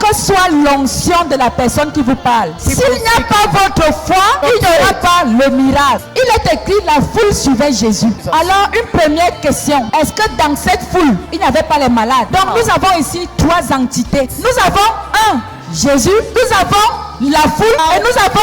que soit l'onction de la personne qui vous parle, s'il n'y a pas votre foi, il n'y aura pas le miracle. Il est écrit, la foule suivait Jésus. Alors, une première question, est-ce que dans cette foule, il n'y avait pas les malades? Donc, nous avons ici trois entités. Nous avons Jésus, nous avons la foule et nous avons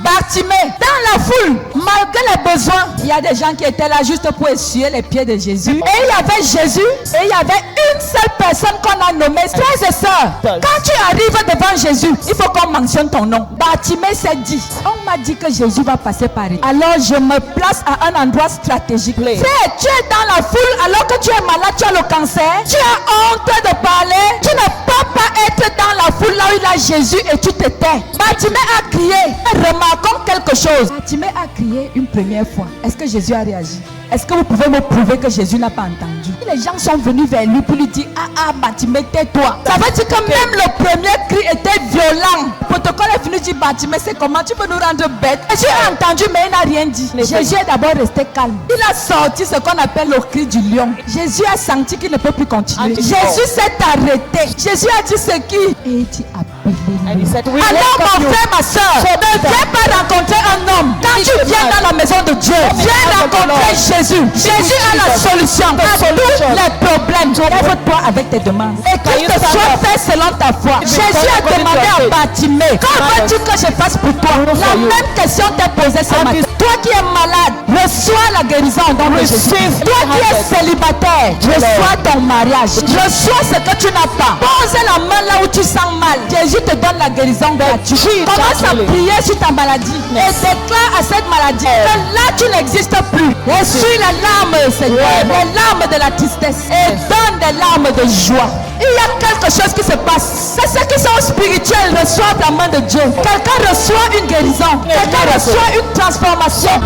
Bartimée. Dans la foule, malgré les besoins, il y a des gens qui étaient là juste pour essuyer les pieds de Jésus. Et il y avait Jésus et il y avait une seule personne qu'on a nommée. Frères et sœurs, quand tu arrives devant Jésus, il faut qu'on mentionne ton nom. Bartimée s'est dit, on m'a dit que Jésus va passer par ici. Alors je me place à un endroit stratégique. Frère, tu es dans la foule alors que tu es malade, tu as le cancer. Tu as honte de parler. Tu ne peux pas être dans la foule là où il y a Jésus et tu te tais. Bartimée a crié. Remarquons quelque chose. Bartimée a crié une première fois. Est-ce que Jésus a réagi? Est-ce que vous pouvez me prouver que Jésus n'a pas entendu? Les gens sont venus vers lui pour lui dire, Bartimée, tais-toi. Ça veut dire que même le premier cri était violent. Le protocole est venu dire, Bartimée, c'est comment tu peux nous rendre bêtes? Jésus a entendu mais il n'a rien dit. Jésus est d'abord resté calme. Il a sorti ce qu'on appelle le cri du lion. Jésus a senti qu'il ne peut plus continuer. Jésus s'est arrêté. Jésus a dit c'est qui? Et il dit, appelez-le. Alors mon frère, ma soeur, ne viens pas rencontrer un homme. Quand tu viens dans la maison de Dieu, viens rencontrer Jésus. Jésus a la solution à tous les problèmes. Lève-toi avec tes demandes et que te soit fait selon ta foi. Jésus a demandé à Bartimée, comment veux-tu que je fasse pour toi? La même question t'est posée ce matin. Toi qui es malade, reçois la guérison au nom de Jésus. Toi qui es célibataire, reçois ton mariage. Reçois ce que tu n'as pas. Pose la main là où tu sens mal. Jésus te donne la guérison gratuite. Commence à prier sur ta maladie et déclare à cette maladie que là tu n'existes plus. Essuie les larmes, Seigneur, les larmes de la tristesse et donne des larmes de joie. Il y a quelque chose qui se passe. C'est ceux qui sont spirituels reçoivent la main de Dieu. Quelqu'un reçoit une guérison. Quelqu'un reçoit une transformation.